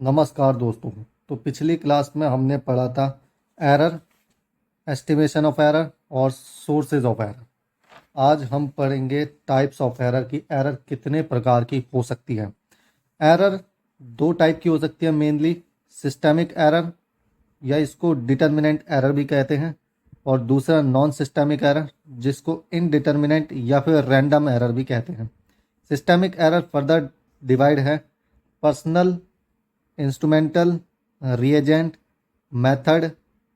नमस्कार दोस्तों। तो पिछली क्लास में हमने पढ़ा था एरर, एस्टिमेशन ऑफ एरर और सोर्सेज ऑफ एरर। आज हम पढ़ेंगे टाइप्स ऑफ एरर की एरर कितने प्रकार की हो सकती है। एरर दो टाइप की हो सकती है मेनली, सिस्टेमिक एरर या इसको डिटर्मिनेंट एरर भी कहते हैं, और दूसरा नॉन सिस्टेमिक एरर जिसको इनडिटर्मिनेंट या फिर रैंडम एरर भी कहते हैं। सिस्टेमिक एरर फर्दर डिवाइड है personal, instrumental, reagent, method,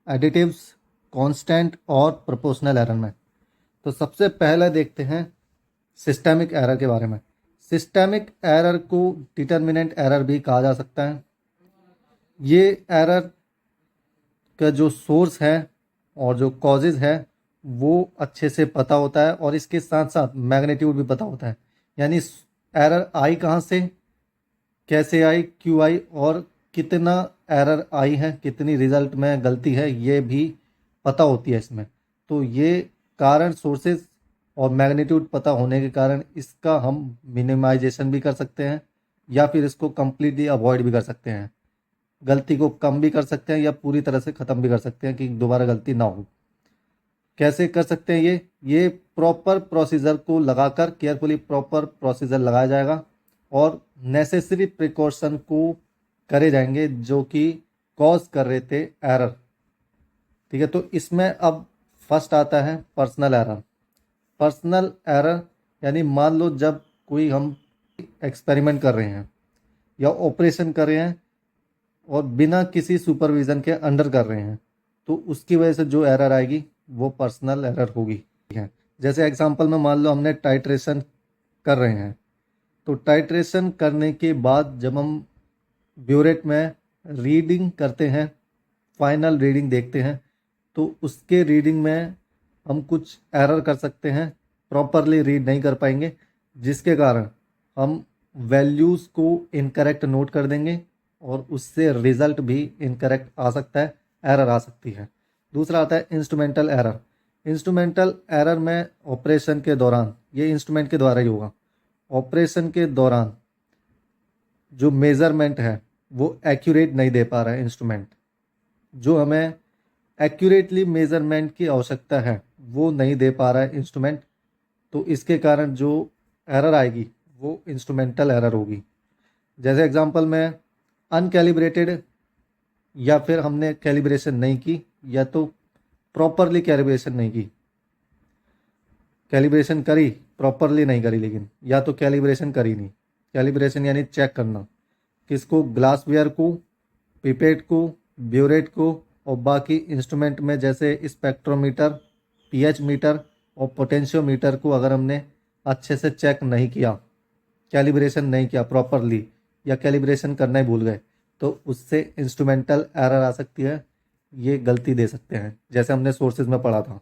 additives, constant और प्रोपोर्शनल एरर में। तो सबसे पहले देखते हैं सिस्टेमिक एरर के बारे में। सिस्टेमिक एरर को डिटर्मिनेंट एरर भी कहा जा सकता है। ये एरर का जो सोर्स है और जो कॉजेज है वो अच्छे से पता होता है, और इसके साथ साथ मैग्नीट्यूड भी पता होता है। यानी एरर आई कहाँ से, कैसे आई, क्यों आई और कितना एरर आई है, कितनी रिजल्ट में गलती है, ये भी पता होती है इसमें। तो ये कारण, सोर्सेज और मैग्नीट्यूड पता होने के कारण इसका हम मिनिमाइजेशन भी कर सकते हैं या फिर इसको कम्प्लीटली अवॉइड भी कर सकते हैं। गलती को कम भी कर सकते हैं या पूरी तरह से ख़त्म भी कर सकते हैं कि दोबारा गलती ना हो। कैसे कर सकते हैं ये प्रॉपर प्रोसीजर को लगाकर, केयरफुली प्रॉपर प्रोसीजर लगाया जाएगा और नेसेसरी प्रिकॉशन को करे जाएंगे जो कि कॉज कर रहे थे एरर। ठीक है, तो इसमें अब फर्स्ट आता है पर्सनल एरर। पर्सनल एरर यानी मान लो जब कोई हम एक्सपेरिमेंट कर रहे हैं या ऑपरेशन कर रहे हैं और बिना किसी सुपरविज़न के अंडर कर रहे हैं, तो उसकी वजह से जो एरर आएगी वो पर्सनल एरर होगी। है, जैसे एग्जांपल में मान लो हमने टाइट्रेशन कर रहे हैं, तो टाइट्रेशन करने के बाद जब हम ब्यूरेट में रीडिंग करते हैं, फाइनल रीडिंग देखते हैं, तो उसके रीडिंग में हम कुछ एरर कर सकते हैं, प्रॉपरली रीड नहीं कर पाएंगे, जिसके कारण हम वैल्यूज़ को इनकरेक्ट नोट कर देंगे और उससे रिज़ल्ट भी इनकरेक्ट आ सकता है, एरर आ सकती है। दूसरा आता है इंस्ट्रूमेंटल एरर। इंस्ट्रूमेंटल एरर में ऑपरेशन के दौरान, ये इंस्ट्रूमेंट के द्वारा ही होगा, ऑपरेशन के दौरान जो मेज़रमेंट है वो एक्यूरेट नहीं दे पा रहा है इंस्ट्रूमेंट। जो हमें एक्यूरेटली मेज़रमेंट की आवश्यकता है वो नहीं दे पा रहा है इंस्ट्रूमेंट, तो इसके कारण जो एरर आएगी वो इंस्ट्रूमेंटल एरर होगी। जैसे एग्जांपल में अनकैलिब्रेटेड, या फिर हमने कैलिब्रेशन नहीं की या तो प्रॉपरली कैलिब्रेशन नहीं की, कैलिब्रेशन करी प्रॉपरली नहीं करी, लेकिन या तो कैलिब्रेशन करी नहीं। कैलिब्रेशन यानी चेक करना, किसको, ग्लासवेयर को, पिपेट को, ब्यूरेट को और बाकी इंस्ट्रूमेंट में जैसे स्पेक्ट्रोमीटर, पीएच मीटर और पोटेंशियोमीटर को अगर हमने अच्छे से चेक नहीं किया, कैलिब्रेशन नहीं किया प्रॉपरली या कैलिब्रेशन करना ही भूल गए, तो उससे इंस्ट्रूमेंटल एरर आ सकती है, ये गलती दे सकते हैं, जैसे हमने सोर्सेज में पढ़ा था।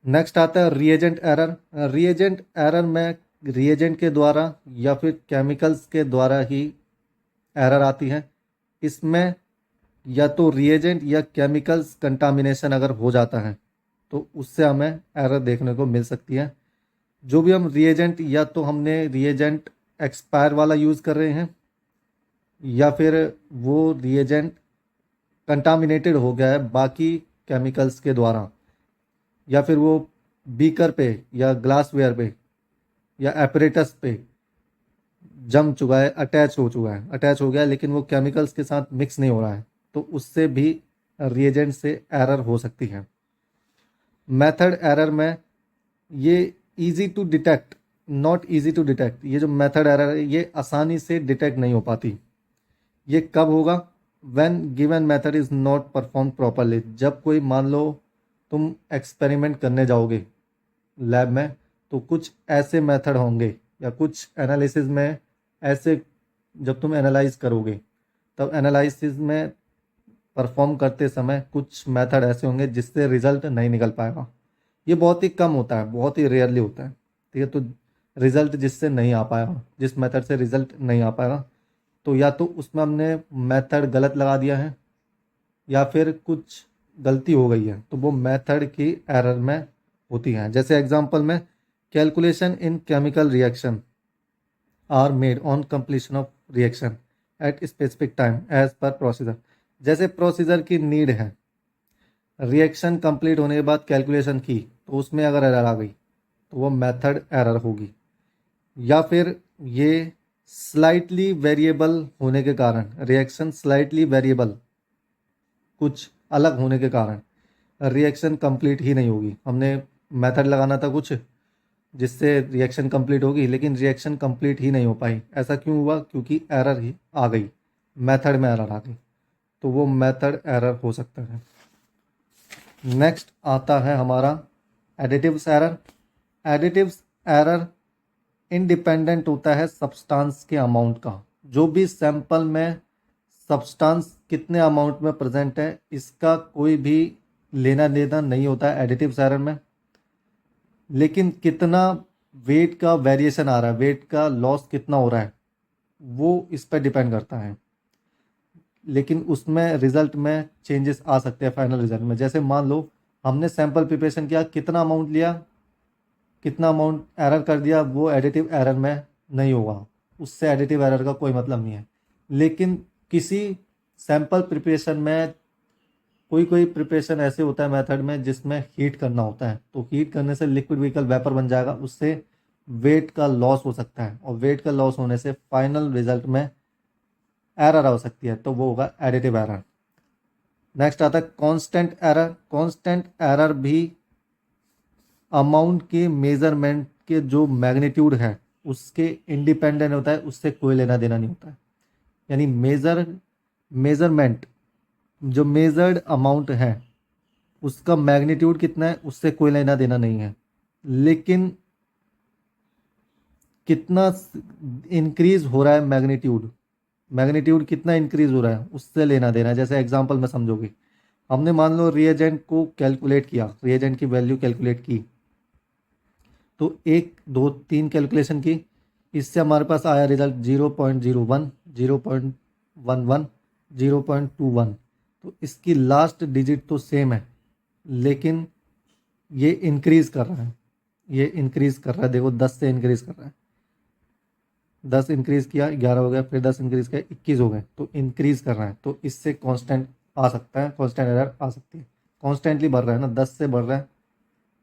नेक्स्ट आता है रिएजेंट एरर। रिएजेंट एरर में रिएजेंट के द्वारा या फिर केमिकल्स के द्वारा ही एरर आती है। इसमें या तो रिएजेंट या केमिकल्स कंटामिनेशन अगर हो जाता है तो उससे हमें एरर देखने को मिल सकती है। जो भी हम रिएजेंट, या तो हमने रिएजेंट एक्सपायर वाला यूज़ कर रहे हैं या फिर वो रिएजेंट कंटामिनेटेड हो गया है बाकी केमिकल्स के द्वारा, या फिर वो बीकर पे या ग्लासवेयर पे या एपरेटस पे जम चुका है, अटैच हो चुका है, अटैच हो गया है, लेकिन वो केमिकल्स के साथ मिक्स नहीं हो रहा है, तो उससे भी रिएजेंट से एरर हो सकती है। मेथड एरर में ये easy to detect, not easy to detect, ये जो मेथड एरर है ये आसानी से डिटेक्ट नहीं हो पाती। ये कब होगा, when given method is not perform properly. जब कोई, मान लो तुम एक्सपेरिमेंट करने जाओगे लैब में, तो कुछ ऐसे मेथड होंगे या कुछ एनालिसिस में ऐसे, जब तुम एनालाइज करोगे तब एनालिसिस में परफॉर्म करते समय कुछ मेथड ऐसे होंगे जिससे रिजल्ट नहीं निकल पाएगा। ये बहुत ही कम होता है, बहुत ही रेयरली होता है। ठीक है, तो रिजल्ट जिससे नहीं आ पाएगा, जिस मेथड से रिजल्ट नहीं आ पाएगा, तो या तो उसमें हमने मेथड गलत लगा दिया है या फिर कुछ गलती हो गई है, तो वो मेथड की एरर में होती हैं। जैसे एग्जांपल में, calculation in chemical reaction are made on completion of reaction. At specific time as per procedure. जैसे प्रोसीजर की नीड है, रिएक्शन कंप्लीट होने के बाद कैलकुलेशन की, तो उसमें अगर एरर आ गई तो वो मेथड एरर होगी। या फिर ये स्लाइटली वेरिएबल होने के कारण, रिएक्शन स्लाइटली वेरिएबल कुछ अलग होने के कारण रिएक्शन कंप्लीट ही नहीं होगी। हमने मेथड लगाना था कुछ जिससे रिएक्शन कंप्लीट होगी, लेकिन रिएक्शन कंप्लीट ही नहीं हो पाई। ऐसा क्यों हुआ? क्योंकि एरर ही आ गई, मेथड में एरर आ गई, तो वो मेथड एरर हो सकता है। नेक्स्ट आता है हमारा additives error. Additives error independent होता है सब्सटेंस के अमाउंट का। जो भी सैंपल में सब्सटेंस कितने अमाउंट में प्रेजेंट है, इसका कोई भी लेना देना नहीं होता है एडिटिव्स एरर में। लेकिन कितना वेट का वेरिएशन आ रहा है, वेट का लॉस कितना हो रहा है, वो इस पर डिपेंड करता है। लेकिन उसमें रिजल्ट में चेंजेस आ सकते हैं फाइनल रिजल्ट में। जैसे मान लो हमने सैंपल प्रिपरेशन किया, कितना अमाउंट लिया, कितना अमाउंट एरर कर दिया, वो एडिटिव एरर में नहीं होगा, उससे एडिटिव एरर का कोई मतलब नहीं है। लेकिन किसी सैंपल प्रिपरेशन में कोई कोई प्रिपरेशन ऐसे होता है मेथड में जिसमें हीट करना होता है, तो हीट करने से लिक्विड व्हीकल वेपर बन जाएगा, उससे वेट का लॉस हो सकता है, और वेट का लॉस होने से फाइनल रिजल्ट में एरर आ सकती है, तो वो होगा एडिटिव एरर। नेक्स्ट आता है कांस्टेंट एरर। कांस्टेंट एरर भी अमाउंट के मेजरमेंट के जो मैग्नीट्यूड है उसके इंडिपेंडेंट होता है, उससे कोई लेना देना नहीं होता है। यानी मेजरमेंट जो मेजर्ड अमाउंट है उसका मैग्नीट्यूड कितना है उससे कोई लेना देना नहीं है। लेकिन कितना इंक्रीज हो रहा है मैग्नीट्यूड, मैग्नीट्यूड कितना इंक्रीज हो रहा है उससे लेना देना है। जैसे एग्जांपल में समझोगे, हमने मान लो रिएजेंट को कैलकुलेट किया, रिएजेंट की वैल्यू कैलकुलेट की, तो 1 2 3 कैलकुलेशन की, इससे हमारे पास आया रिजल्ट 0.01, 0.11, 0.21। तो इसकी लास्ट डिजिट तो सेम है, लेकिन ये इंक्रीज कर रहा है, ये इंक्रीज कर रहा है। देखो 10 से इंक्रीज कर रहा है, 10 इंक्रीज किया 11 हो गया, फिर 10 इंक्रीज किया 21 हो गए, तो इंक्रीज कर रहा है। तो इससे कांस्टेंट आ सकता है, कांस्टेंट एरर आ सकती है। कॉन्स्टेंटली बढ़ रहा है ना, 10 से बढ़ रहा है,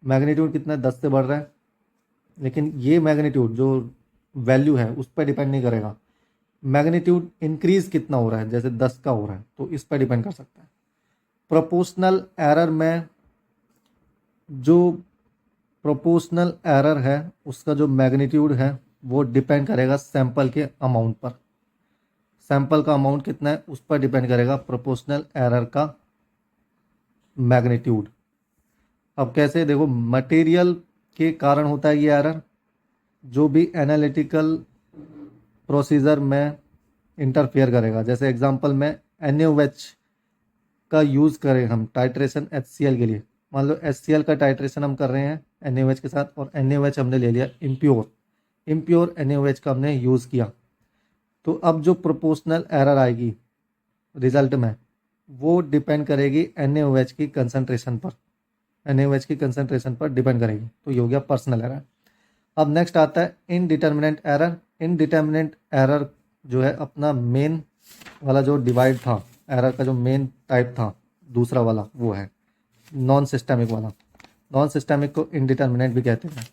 मैग्नीट्यूड कितना है 10 से बढ़ रहा है, लेकिन ये मैग्नीट्यूड जो वैल्यू है उस पर डिपेंड नहीं करेगा। मैग्नीट्यूड इंक्रीज कितना हो रहा है, जैसे 10 का हो रहा है, तो इस पर डिपेंड कर सकता है। प्रोपोर्शनल एरर में जो प्रोपोर्शनल एरर है उसका जो मैग्नीट्यूड है वो डिपेंड करेगा सैंपल के अमाउंट पर। सैंपल का अमाउंट कितना है उस पर डिपेंड करेगा प्रोपोर्शनल एरर का मैग्नीट्यूड। अब कैसे? देखो, मटेरियल के कारण होता है ये एरर। जो भी एनालिटिकल प्रोसीजर में इंटरफेयर करेगा, जैसे एग्जांपल में NaOH का यूज़ करें हम टाइट्रेशन HCl के लिए। मान लो HCl का टाइट्रेशन हम कर रहे हैं NaOH के साथ, और NaOH हमने ले लिया इम्प्योर NaOH का हमने यूज़ किया, तो अब जो प्रोपोर्शनल एरर आएगी रिजल्ट में वो डिपेंड करेगी NaOH की कंसंट्रेशन पर, NaOH की कंसंट्रेशन पर डिपेंड करेगी। तो ये हो गया पर्सनल एरर। अब नेक्स्ट आता है इनडिटर्मिनेंट एरर। इनडिटर्मिनेंट एरर जो है अपना मेन वाला जो डिवाइड था, एरर का जो मेन टाइप था दूसरा वाला, वो है नॉन सिस्टेमिक वाला। नॉन सिस्टेमिक को इनडिटर्मिनेंट भी कहते हैं,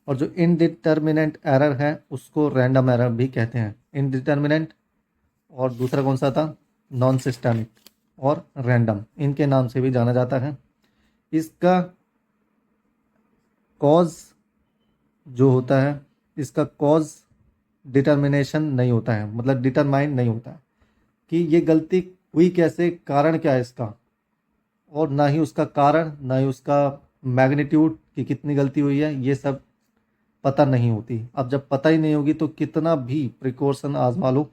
और जो इनडिटर्मिनेंट एरर है उसको रैंडम एरर भी कहते हैं। इनडिटर्मिनेंट और दूसरा कौन सा था? नॉन सिस्टेमिक और रैंडम, इनके नाम से भी जाना जाता है। इसका कॉज जो होता है, इसका कॉज डिटर्मिनेशन नहीं होता है, मतलब डिटरमाइन नहीं होता है कि ये गलती हुई कैसे, कारण क्या है इसका, और ना ही उसका कारण, ना ही उसका मैग्नीट्यूड कि कितनी गलती हुई है, ये सब पता नहीं होती। अब जब पता ही नहीं होगी तो कितना भी प्रिकॉशन आजमा लो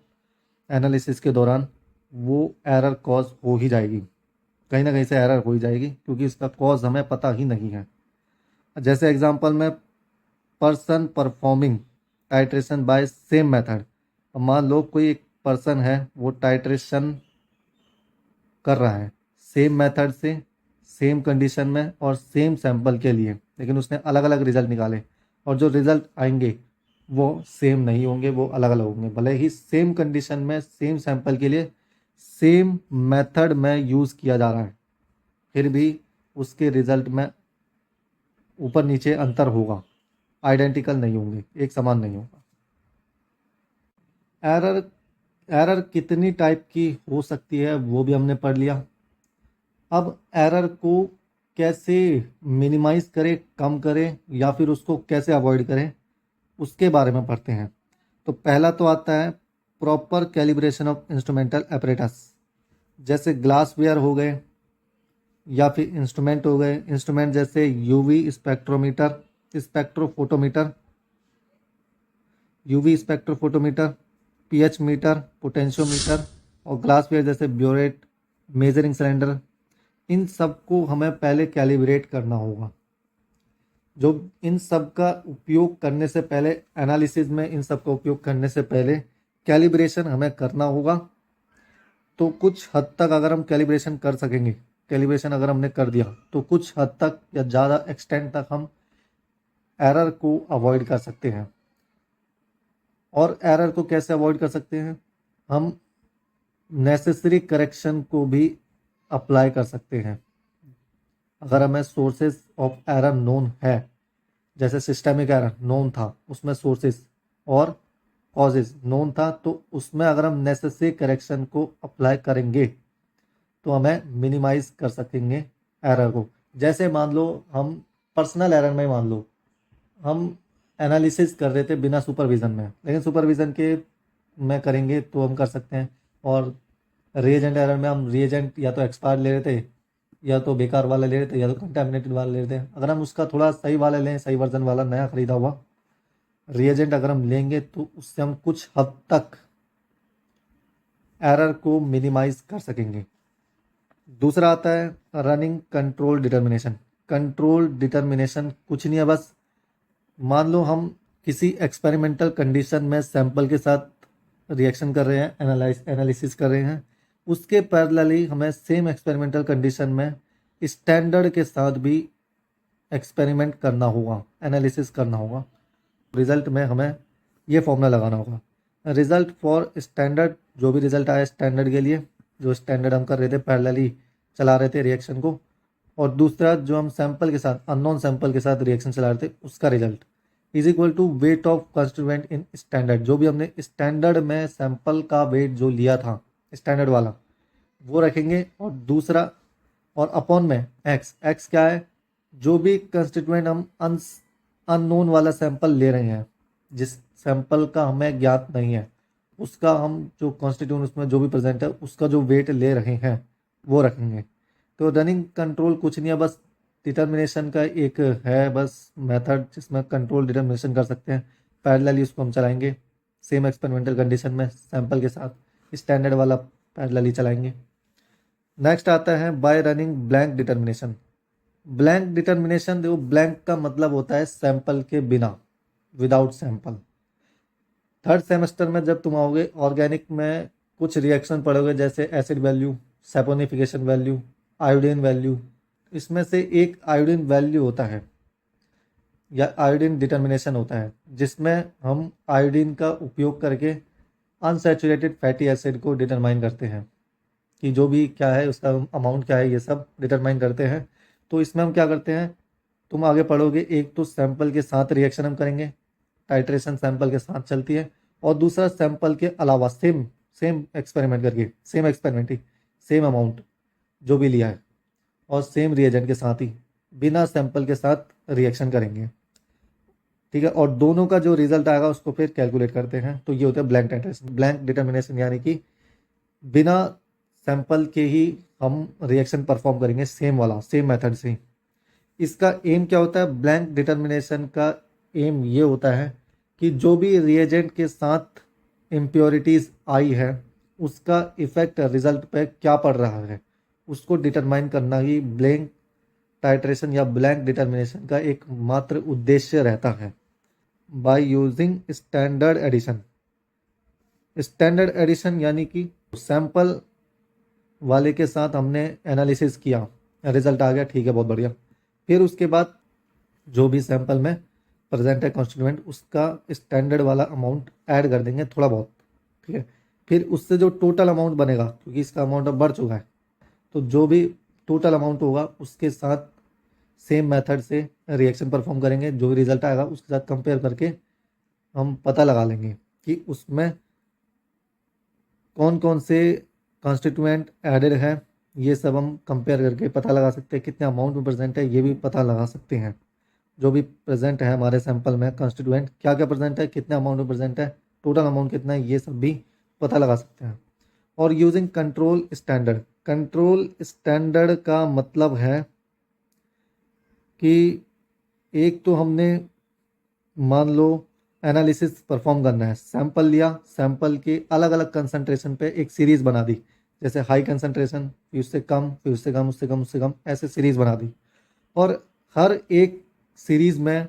एनालिसिस के दौरान, वो एरर कॉज हो ही जाएगी, कहीं ना कहीं से एरर हो ही जाएगी, क्योंकि इसका कॉज हमें पता ही नहीं है। जैसे एग्जांपल में person performing titration by same method. मान लो कोई एक पर्सन है वो टाइट्रेशन कर रहा है सेम मेथड से, सेम कंडीशन में और सेम सैंपल के लिए, लेकिन उसने अलग अलग रिजल्ट निकाले, और जो रिजल्ट आएंगे वो सेम नहीं होंगे, वो अलग अलग होंगे। भले ही सेम कंडीशन में सेम सैंपल के लिए सेम मेथड में यूज़ किया जा रहा है, फिर भी उसके रिजल्ट में ऊपर नीचे अंतर होगा, आइडेंटिकल नहीं होंगे, एक समान नहीं होगा। एरर एरर कितनी टाइप की हो सकती है वो भी हमने पढ़ लिया। अब एरर को कैसे मिनिमाइज करें, कम करें, या फिर उसको कैसे अवॉइड करें, उसके बारे में पढ़ते हैं। तो पहला तो आता है proper calibration of instrumental apparatus, जैसे ग्लास वेयर हो गए या फिर इंस्ट्रूमेंट हो गए। इंस्ट्रूमेंट जैसे UV spectrometer, spectrophotometer, UV spectrophotometer, pH meter, potentiometer, और ग्लास वेयर जैसे ब्योरेट, मेजरिंग सिलेंडर। इन सब को हमें पहले कैलिब्रेट करना होगा। जो इन सब का उपयोग करने से पहले, एनालिसिस में इन सब का उपयोग करने से पहले कैलिब्रेशन हमें करना होगा। तो कुछ हद तक अगर हम कैलिब्रेशन कर सकेंगे, कैलिब्रेशन अगर हमने कर दिया, तो कुछ हद तक या ज़्यादा एक्सटेंट तक हम एरर को अवॉइड कर सकते हैं। और एरर को कैसे अवॉइड कर सकते हैं? हम नेसेसरी करेक्शन को भी अप्लाई कर सकते हैं। अगर हमें सोर्सेज ऑफ एरर नोन है, जैसे सिस्टेमिक एरर नोन था, उसमें सोर्सेज और कॉजेज नोन था, तो उसमें अगर हम नेसेसरी करेक्शन को अप्लाई करेंगे तो हमें मिनिमाइज कर सकेंगे एरर को। जैसे मान लो हम पर्सनल एरर में मान लो हम एनालिसिस कर रहे थे बिना सुपरविज़न में, लेकिन सुपरविज़न के में करेंगे तो हम कर सकते हैं। और रिएजेंट एरर में हम रिएजेंट या तो एक्सपायर ले रहे थे, या तो बेकार वाला ले रहे थे, या तो कंटेमिनेटेड वाला ले रहे थे। अगर हम उसका थोड़ा सही वाला लें, सही वर्जन वाला नया खरीदा हुआ रिएजेंट अगर हम लेंगे, तो उससे हम कुछ हद तक एरर को मिनिमाइज कर सकेंगे। दूसरा आता है running control determination. Control determination कुछ नहीं है, बस मान लो हम किसी एक्सपेरिमेंटल कंडीशन में सैंपल के साथ रिएक्शन कर रहे हैं, एनालिसिस कर रहे हैं, उसके पैरेलली हमें सेम एक्सपेरिमेंटल कंडीशन में स्टैंडर्ड के साथ भी एक्सपेरिमेंट करना होगा, एनालिसिस करना होगा। रिजल्ट में हमें ये फॉर्मूला लगाना होगा, रिजल्ट फॉर स्टैंडर्ड। जो भी रिजल्ट आया स्टैंडर्ड के लिए, जो स्टैंडर्ड हम कर रहे थे, पैरेलली चला रहे थे रिएक्शन को, और दूसरा जो हम सैंपल के साथ, अननोन सैंपल के साथ रिएक्शन चला रहे थे, उसका result is equal to weight of constituent in standard. जो भी हमने स्टैंडर्ड में सैंपल का वेट जो लिया था स्टैंडर्ड वाला, वो रखेंगे। और दूसरा, और अपॉन में एक्स। एक्स क्या है? जो भी कंस्टिट्यूएंट हम अननोन वाला सैंपल ले रहे हैं, जिस सैंपल का हमें ज्ञात नहीं है, उसका हम जो कॉन्स्टिट्यूएंट उसमें जो भी प्रेजेंट है, उसका जो वेट ले रहे हैं वो रखेंगे। तो रनिंग कंट्रोल कुछ नहीं है, बस डिटर्मिनेशन का एक है बस मेथड, जिसमें कंट्रोल डिटर्मिनेशन कर सकते हैं। पैरेलली उसको हम चलाएंगे सेम एक्सपेरिमेंटल कंडीशन में सैंपल के साथ, स्टैंडर्ड वाला पैरेलली चलाएंगे। नेक्स्ट आता है bye running blank determination. Blank determination, देखो ब्लैंक का मतलब होता है सैंपल के बिना, विदाउट सैंपल। थर्ड सेमेस्टर में जब तुम आओगे, ऑर्गेनिक में कुछ रिएक्शन पढ़ोगे, जैसे acid value, saponification value, iodine value. इसमें से एक आयोडीन वैल्यू होता है या आयोडीन डिटर्मिनेशन होता है, जिसमें हम आयोडीन का उपयोग करके अनसैचुरेटेड फैटी एसिड को डिटरमाइन करते हैं, कि जो भी क्या है उसका अमाउंट क्या है, ये सब डिटरमाइन करते हैं। तो इसमें हम क्या करते हैं, तुम आगे पढ़ोगे, एक तो सैंपल के साथ रिएक्शन हम करेंगे, टाइट्रेशन सैंपल के साथ चलती है, और दूसरा सैंपल के अलावा सेम सेम एक्सपेरिमेंट करके, सेम एक्सपेरिमेंट ही, सेम अमाउंट जो भी लिया है, और सेम रिएजेंट के साथ ही बिना सैंपल के साथ रिएक्शन करेंगे। ठीक है, और दोनों का जो रिजल्ट आएगा उसको फिर कैलकुलेट करते हैं। तो ये होता है ब्लैंक टाइट्रेशन, ब्लैंक डिटर्मिनेशन, यानी कि बिना सैंपल के ही हम रिएक्शन परफॉर्म करेंगे, सेम वाला, सेम मेथड से ही। इसका एम क्या होता है? ब्लैंक डिटर्मिनेशन का एम ये होता है कि जो भी रिएजेंट के साथ इम्प्योरिटीज़ आई है, उसका इफेक्ट रिजल्ट पे क्या पड़ रहा है, उसको डिटरमाइन करना ही ब्लैंक टाइट्रेशन या ब्लैंक डिटर्मिनेशन का एक मात्र उद्देश्य रहता है। By using standard addition. Standard addition यानी कि सैंपल वाले के साथ हमने एनालिसिस किया, रिजल्ट आ गया, ठीक है, बहुत बढ़िया। फिर उसके बाद जो भी सैंपल में प्रेजेंट है कॉन्स्टिट्यूएंट, उसका स्टैंडर्ड वाला अमाउंट ऐड कर देंगे थोड़ा बहुत, ठीक है। फिर उससे जो टोटल अमाउंट बनेगा, क्योंकि इसका अमाउंट अब बढ़ चुका है, तो जो भी टोटल अमाउंट होगा उसके साथ सेम मेथड से रिएक्शन परफॉर्म करेंगे, जो भी रिजल्ट आएगा उसके साथ कंपेयर करके हम पता लगा लेंगे कि उसमें कौन कौन से कॉन्स्टिट्यूएंट एडेड है। ये सब हम कंपेयर करके पता लगा सकते हैं, कितने अमाउंट में प्रेजेंट है ये भी पता लगा सकते हैं। जो भी प्रेजेंट है हमारे सैंपल में कॉन्स्टिट्यूएंट क्या क्या प्रेजेंट है, कितने अमाउंट में प्रेजेंट है, टोटल अमाउंट कितना है, ये सब भी पता लगा सकते हैं। और using control standard, control standard का मतलब है कि एक तो हमने मान लो एनालिसिस परफॉर्म करना है, सैंपल लिया, सैंपल के अलग अलग कंसंट्रेशन पे एक सीरीज बना दी, जैसे हाई कंसंट्रेशन, फिर उससे कम, फिर उससे कम, उससे कम, उससे कम, ऐसे सीरीज बना दी। और हर एक सीरीज में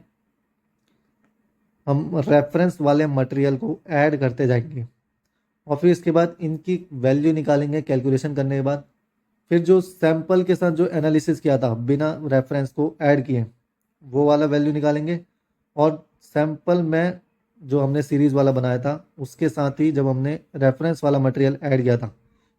हम रेफरेंस वाले मटेरियल को ऐड करते जाएंगे, और फिर इसके बाद इनकी वैल्यू निकालेंगे कैलकुलेशन करने के बाद। फिर जो सैंपल के साथ जो एनालिसिस किया था बिना रेफरेंस को ऐड किए, वो वाला वैल्यू निकालेंगे। और सैंपल में जो हमने सीरीज वाला बनाया था उसके साथ ही जब हमने रेफरेंस वाला मटेरियल ऐड किया था,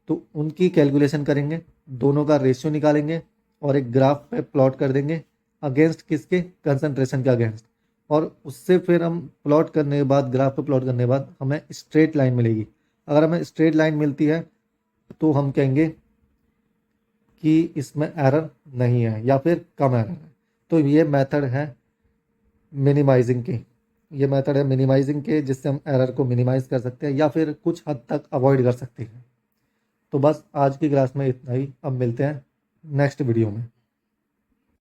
तो उनकी कैलकुलेशन करेंगे, दोनों का रेशियो निकालेंगे और एक ग्राफ पे प्लॉट कर देंगे, अगेंस्ट किसके, कंसंट्रेशन के अगेंस्ट। और उससे फिर हम प्लॉट करने के बाद, ग्राफ पे प्लॉट करने के बाद हमें स्ट्रेट लाइन मिलेगी। अगर हमें स्ट्रेट लाइन मिलती है तो हम कहेंगे कि इसमें एरर नहीं है या फिर कम एरर है। तो ये मेथड है मिनिमाइजिंग के, ये मेथड है मिनिमाइजिंग के, जिससे हम एरर को मिनिमाइज कर सकते हैं या फिर कुछ हद तक अवॉइड कर सकते हैं। तो बस आज की क्लास में इतना ही, अब मिलते हैं नेक्स्ट वीडियो में।